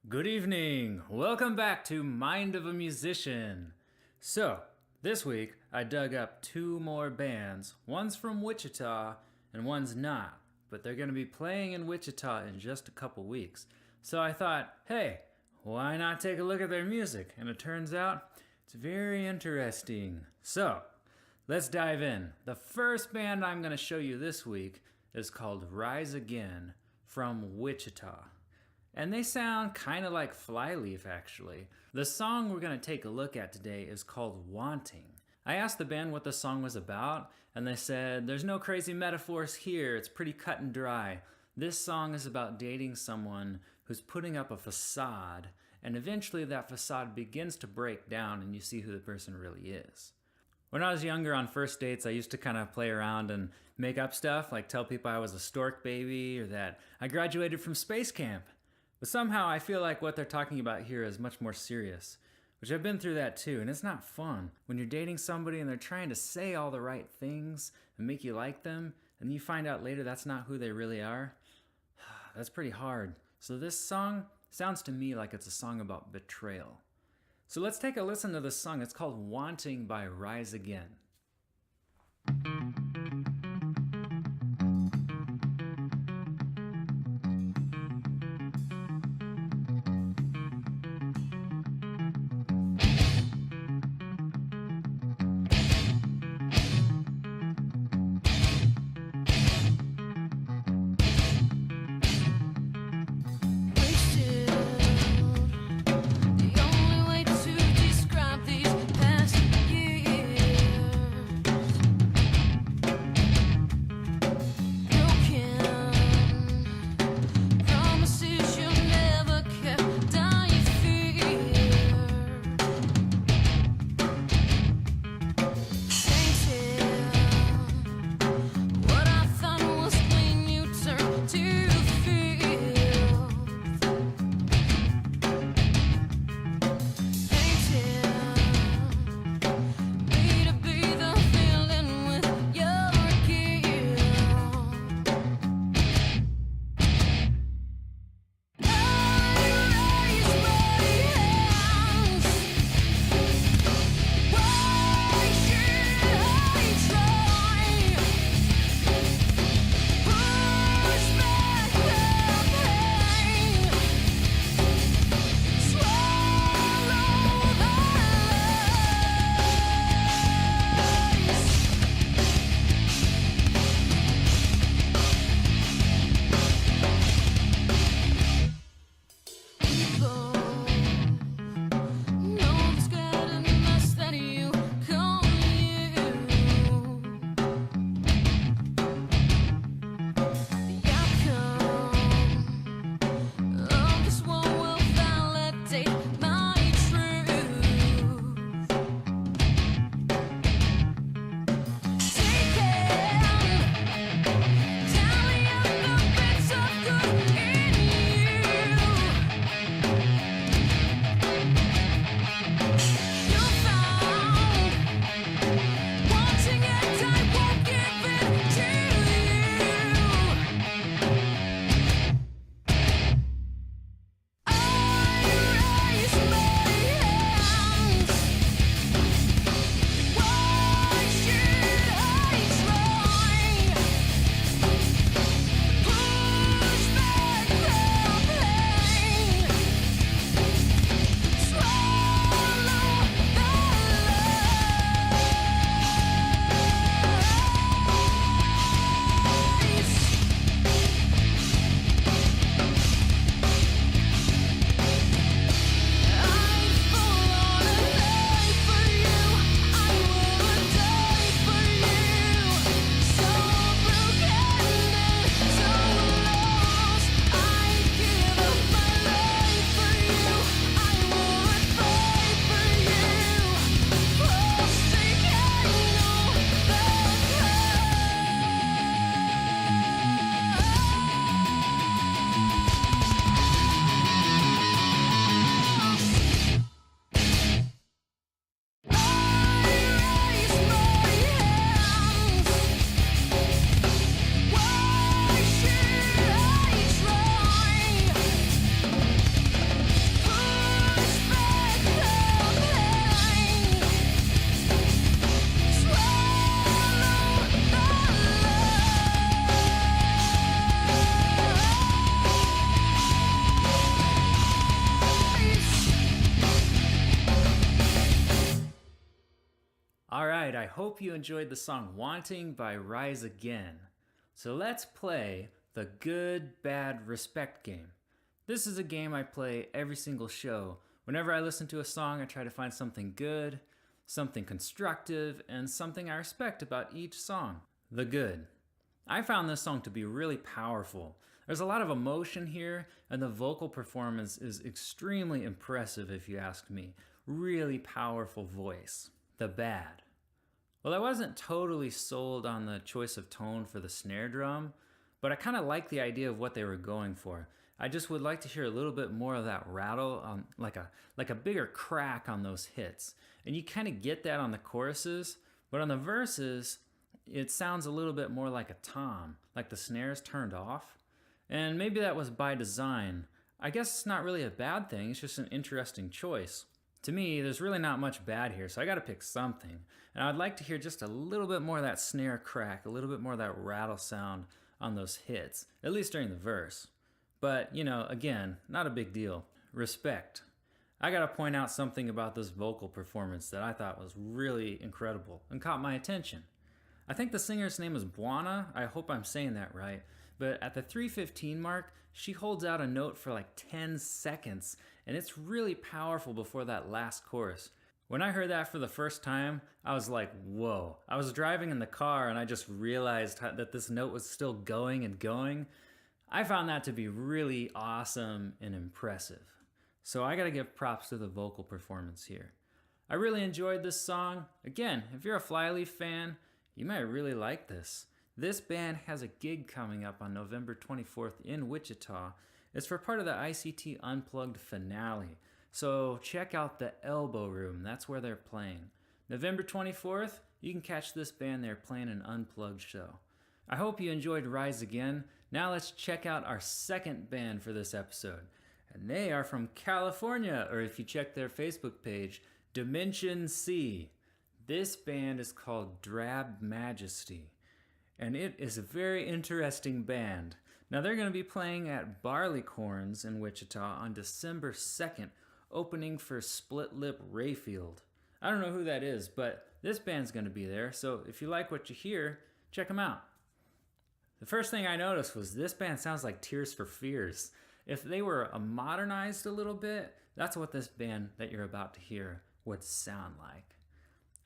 Good evening. Welcome back to Mind of a Musician. So, this week I dug up two more bands. One's from Wichita and one's not, but they're going to be playing in Wichita in just a couple weeks. So I thought, hey, why not take a look at their music? And it turns out it's very interesting. So, let's dive in. The first band I'm going to show you this week is called Rise Again from Wichita. And they sound kind of like Flyleaf, actually. The song we're going to take a look at today is called Wanting. I asked the band what the song was about, and they said, there's no crazy metaphors here, it's pretty cut and dry. This song is about dating someone who's putting up a facade, and eventually that facade begins to break down and you see who the person really is. When I was younger on first dates, I used to kind of play around and make up stuff, like tell people I was a stork baby or that I graduated from space camp. But somehow I feel like what they're talking about here is much more serious, which I've been through that too, and it's not fun. When you're dating somebody and they're trying to say all the right things and make you like them, and you find out later that's not who they really are, that's pretty hard. So this song sounds to me like it's a song about betrayal. So let's take a listen to this song. It's called Wanting by Rise Again. right, I hope you enjoyed the song Wanting by Rise Again. So let's play the Good, Bad, Respect game. This is a game I play every single show. Whenever I listen to a song, I try to find something good, something constructive, and something I respect about each song. The good. I found this song to be really powerful. There's a lot of emotion here, and the vocal performance is extremely impressive if you ask me. Really powerful voice. The bad. Well, I wasn't totally sold on the choice of tone for the snare drum, but I kind of like the idea of what they were going for. I just would like to hear a little bit more of that rattle, like a bigger crack on those hits. And you kind of get that on the choruses, but on the verses, it sounds a little bit more like a tom, like the snare's turned off. And maybe that was by design. I guess it's not really a bad thing, it's just an interesting choice. To me, there's really not much bad here, so I gotta pick something. And I'd like to hear just a little bit more of that snare crack, a little bit more of that rattle sound on those hits, at least during the verse. But, again, not a big deal. Respect. I gotta point out something about this vocal performance that I thought was really incredible and caught my attention. I think the singer's name is Buana. I hope I'm saying that right. But at the 3:15 mark, she holds out a note for like 10 seconds, and it's really powerful before that last chorus. When I heard that for the first time, I was like, whoa. I was driving in the car and I just realized that this note was still going and going. I found that to be really awesome and impressive. So I gotta give props to the vocal performance here. I really enjoyed this song. Again, if you're a Flyleaf fan, you might really like this. This band has a gig coming up on November 24th in Wichita. It's for part of the ICT Unplugged finale. So check out the Elbow Room. That's where they're playing. November 24th, you can catch this band there playing an Unplugged show. I hope you enjoyed Rise Again. Now let's check out our second band for this episode. And they are from California, or if you check their Facebook page, Dimension C. This band is called Drab Majesty. And it is a very interesting band. Now they're going to be playing at Barleycorns in Wichita on December 2nd, opening for Split Lip Rayfield. I don't know who that is, but this band's going to be there, so if you like what you hear, check them out. The first thing I noticed was this band sounds like Tears for Fears. If they were modernized a little bit, that's what this band that you're about to hear would sound like.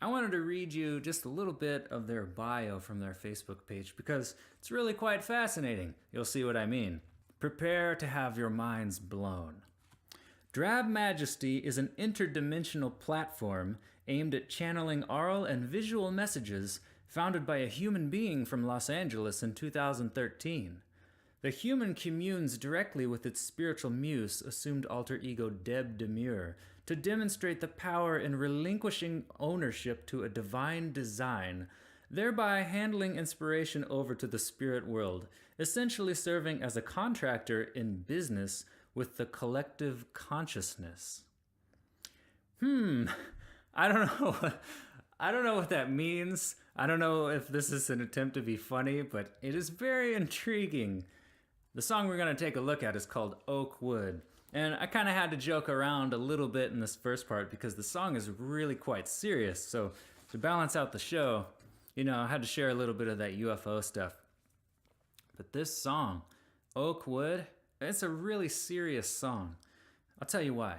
I wanted to read you just a little bit of their bio from their Facebook page because it's really quite fascinating. You'll see what I mean. Prepare to have your minds blown. Drab Majesty is an interdimensional platform aimed at channeling oral and visual messages founded by a human being from Los Angeles in 2013. The human communes directly with its spiritual muse, assumed alter ego Deb Demure, to demonstrate the power in relinquishing ownership to a divine design, thereby handling inspiration over to the spirit world, essentially serving as a contractor in business with the collective consciousness. I don't know. I don't know what that means. I don't know if this is an attempt to be funny, but it is very intriguing. The song we're going to take a look at is called Oak Wood. And I kind of had to joke around a little bit in this first part because the song is really quite serious. So to balance out the show, I had to share a little bit of that UFO stuff. But this song, Oak Wood, it's a really serious song. I'll tell you why.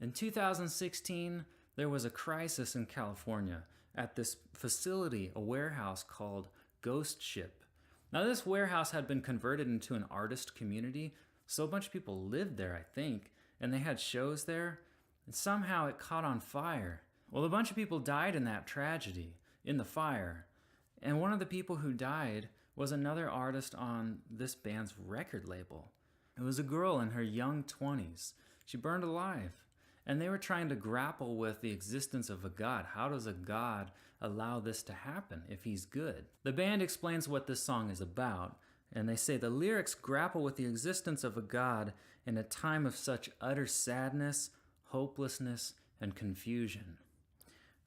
In 2016, there was a crisis in California at this facility, a warehouse called Ghost Ship. Now, this warehouse had been converted into an artist community, so a bunch of people lived there, I think, and they had shows there, and somehow it caught on fire. Well, a bunch of people died in that tragedy, in the fire, and one of the people who died was another artist on this band's record label. It was a girl in her young 20s. She burned alive, and they were trying to grapple with the existence of a god. How does a god allow this to happen if he's good? The band explains what this song is about, and they say the lyrics grapple with the existence of a god in a time of such utter sadness, hopelessness, and confusion.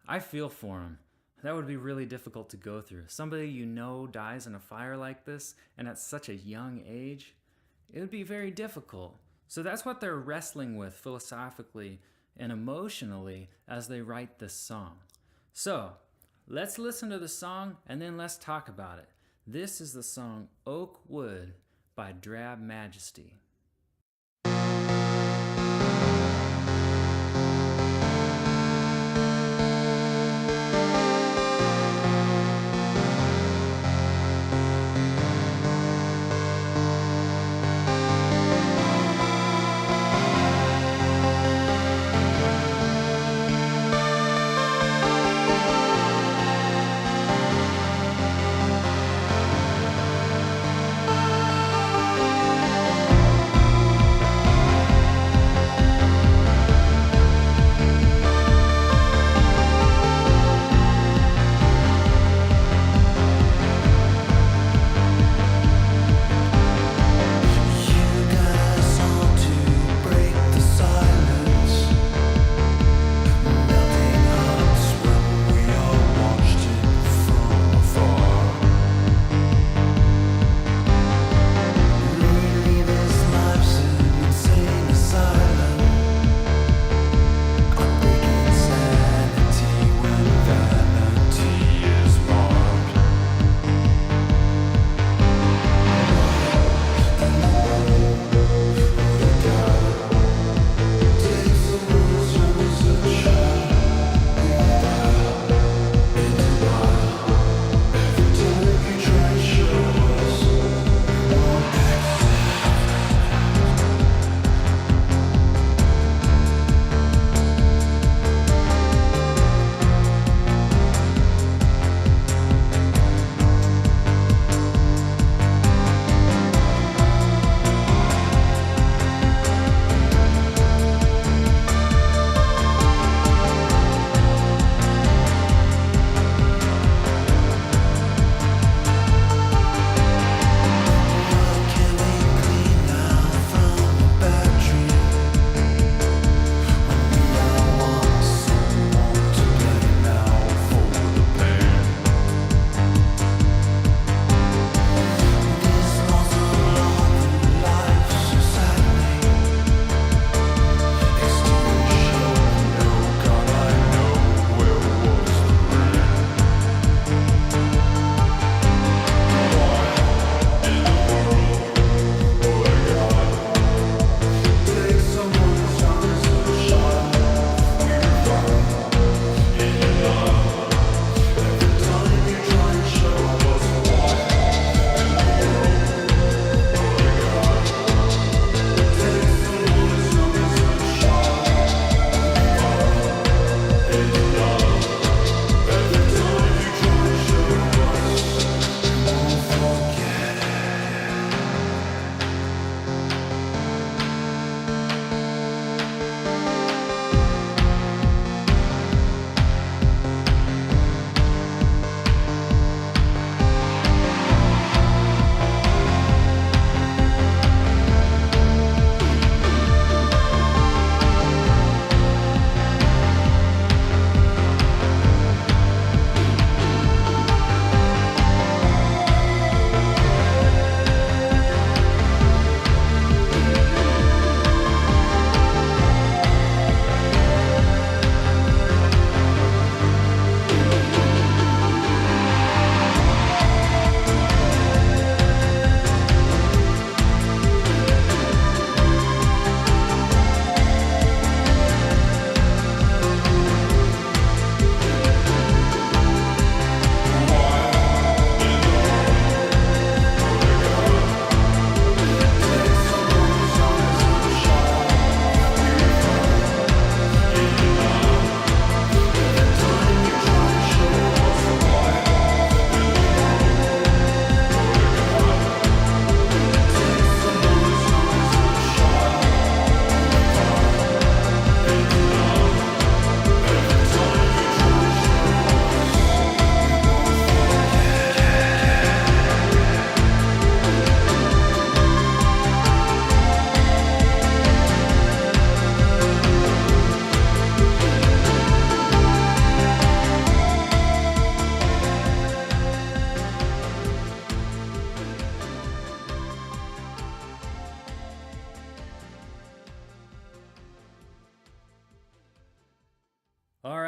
I feel for him. That would be really difficult to go through. Somebody you know dies in a fire like this, and at such a young age, it would be very difficult. So that's what they're wrestling with philosophically and emotionally as they write this song. So, let's listen to the song and then let's talk about it. This is the song Oak Wood by Drab Majesty.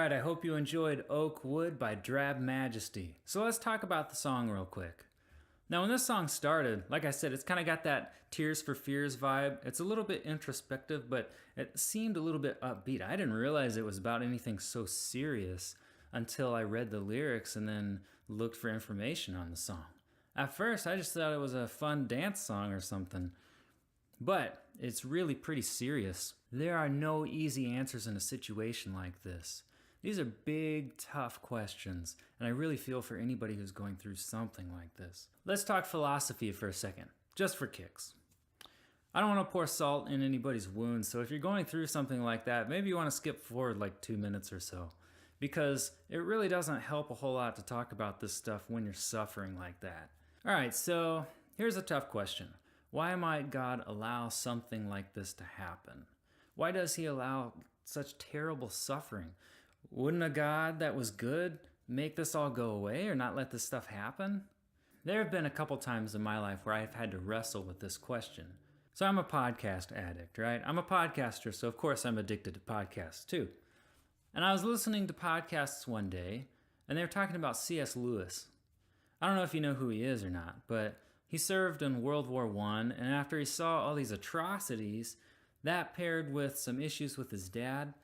Alright, I hope you enjoyed Oak Wood by Drab Majesty. So let's talk about the song real quick. Now when this song started, like I said, it's kind of got that Tears for Fears vibe. It's a little bit introspective, but it seemed a little bit upbeat. I didn't realize it was about anything so serious until I read the lyrics and then looked for information on the song. At first, I just thought it was a fun dance song or something. But it's really pretty serious. There are no easy answers in a situation like this. These are big, tough questions, and I really feel for anybody who's going through something like this. Let's talk philosophy for a second, just for kicks. I don't want to pour salt in anybody's wounds, so if you're going through something like that, maybe you want to skip forward like 2 minutes or so, because it really doesn't help a whole lot to talk about this stuff when you're suffering like that. All right, so here's a tough question. Why might God allow something like this to happen? Why does he allow such terrible suffering? Wouldn't a God that was good make this all go away or not let this stuff happen? There have been a couple times in my life where I've had to wrestle with this question. So I'm a podcast addict, right? I'm a podcaster, so of course I'm addicted to podcasts too. And I was listening to podcasts one day, and they were talking about C.S. Lewis. I don't know if you know who he is or not, but he served in World War I, and after he saw all these atrocities, that paired with some issues with his dad,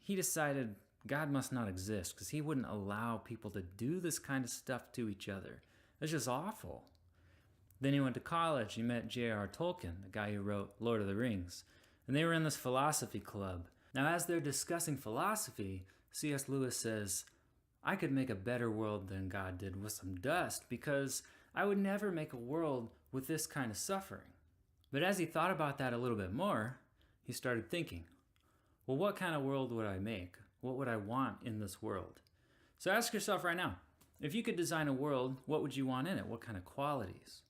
he decided God must not exist because he wouldn't allow people to do this kind of stuff to each other. It's just awful. Then he went to college. He met J.R. Tolkien, the guy who wrote Lord of the Rings, and they were in this philosophy club. Now, as they're discussing philosophy, C.S. Lewis says, I could make a better world than God did with some dust because I would never make a world with this kind of suffering. But as he thought about that a little bit more, he started thinking, well, what kind of world would I make? What would I want in this world? So ask yourself right now, if you could design a world, what would you want in it? What kind of qualities?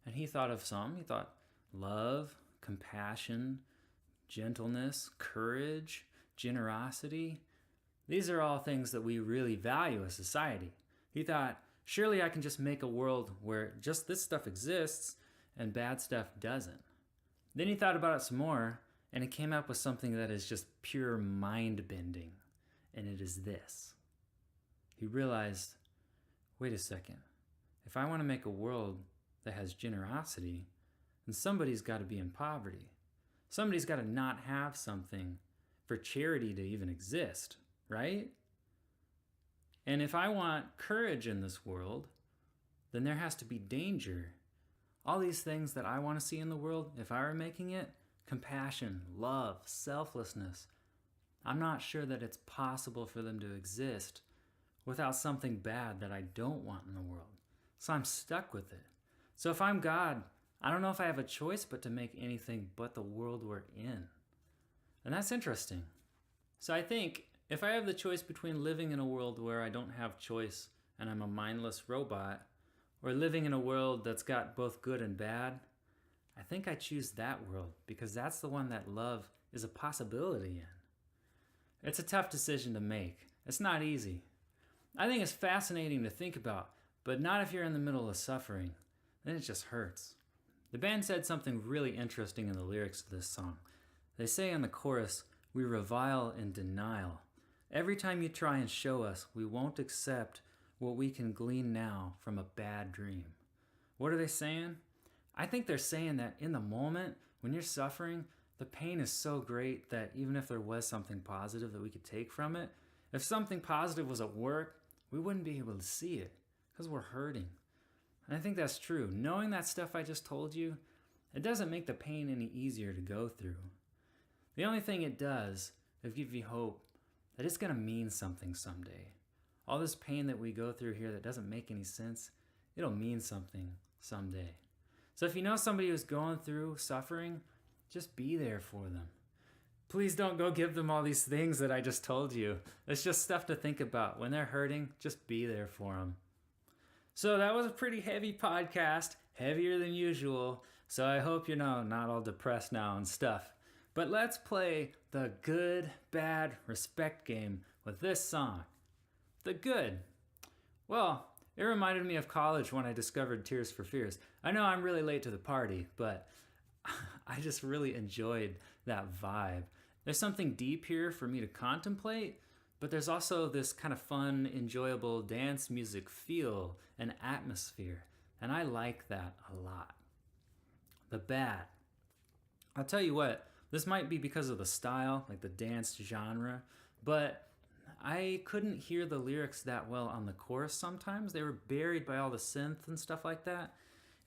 And he thought of some. He thought love, compassion, gentleness, courage, generosity. These are all things that we really value as society. He thought, surely I can just make a world where just this stuff exists and bad stuff doesn't. Then he thought about it some more, and he came up with something that is just pure mind-bending, and it is this. He realized, wait a second, if I want to make a world that has generosity, then somebody's got to be in poverty. Somebody's got to not have something for charity to even exist, right? And if I want courage in this world, then there has to be danger. All these things that I want to see in the world, if I were making it, compassion, love, selflessness, I'm not sure that it's possible for them to exist without something bad that I don't want in the world. So I'm stuck with it. So if I'm God, I don't know if I have a choice but to make anything but the world we're in. And that's interesting. So I think if I have the choice between living in a world where I don't have choice and I'm a mindless robot, or living in a world that's got both good and bad, I think I choose that world because that's the one that love is a possibility in. It's a tough decision to make. It's not easy. I think it's fascinating to think about, but not if you're in the middle of suffering. Then it just hurts. The band said something really interesting in the lyrics of this song. They say in the chorus, we revile in denial. Every time you try and show us, we won't accept what we can glean now from a bad dream. What are they saying? I think they're saying that in the moment, when you're suffering, the pain is so great that even if there was something positive that we could take from it, if something positive was at work, we wouldn't be able to see it because we're hurting. And I think that's true. Knowing that stuff I just told you, it doesn't make the pain any easier to go through. The only thing it does is give you hope that it's going to mean something someday. All this pain that we go through here that doesn't make any sense, it'll mean something someday. So if you know somebody who's going through suffering, just be there for them. Please don't go give them all these things that I just told you. It's just stuff to think about. When they're hurting, just be there for them. So that was a pretty heavy podcast, heavier than usual. So I hope you're not all depressed now and stuff. But let's play the good, bad, respect game with this song. The good. Well, it reminded me of college when I discovered Tears for Fears. I know I'm really late to the party, but I just really enjoyed that vibe. There's something deep here for me to contemplate, but there's also this kind of fun, enjoyable dance music feel and atmosphere, and I like that a lot. The bad. I'll tell you what, this might be because of the style, like the dance genre, but I couldn't hear the lyrics that well on the chorus sometimes. They were buried by all the synth and stuff like that.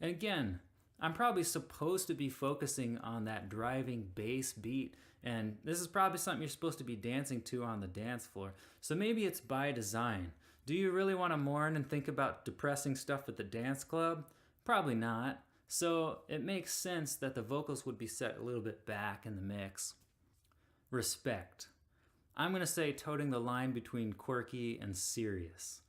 And again, I'm probably supposed to be focusing on that driving bass beat, and this is probably something you're supposed to be dancing to on the dance floor. So maybe it's by design. Do you really want to mourn and think about depressing stuff at the dance club? Probably not. So it makes sense that the vocals would be set a little bit back in the mix. Respect. I'm going to say toting the line between quirky and serious.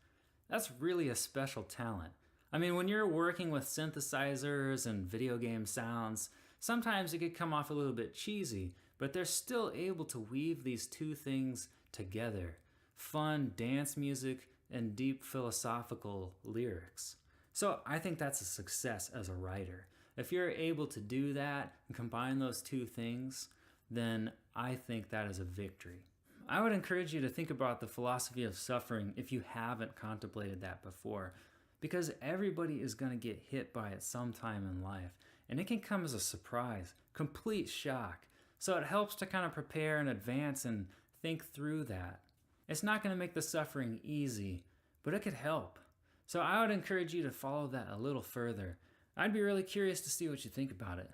That's really a special talent. I mean, when you're working with synthesizers and video game sounds, sometimes it could come off a little bit cheesy, but they're still able to weave these two things together. Fun dance music and deep philosophical lyrics. So I think that's a success as a writer. If you're able to do that and combine those two things, then I think that is a victory. I would encourage you to think about the philosophy of suffering if you haven't contemplated that before, because everybody is going to get hit by it sometime in life, and it can come as a surprise, complete shock. So it helps to kind of prepare in advance and think through that. It's not going to make the suffering easy, but it could help. So I would encourage you to follow that a little further. I'd be really curious to see what you think about it.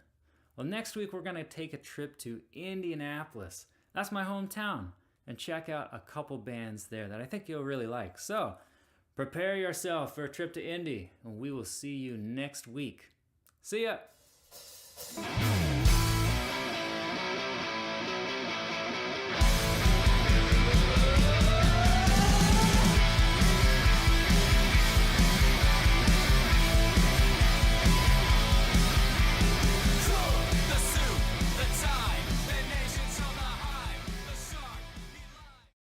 Well, next week we're going to take a trip to Indianapolis. That's my hometown, and check out a couple bands there that I think you'll really like. So prepare yourself for a trip to Indy, and we will see you next week. See ya!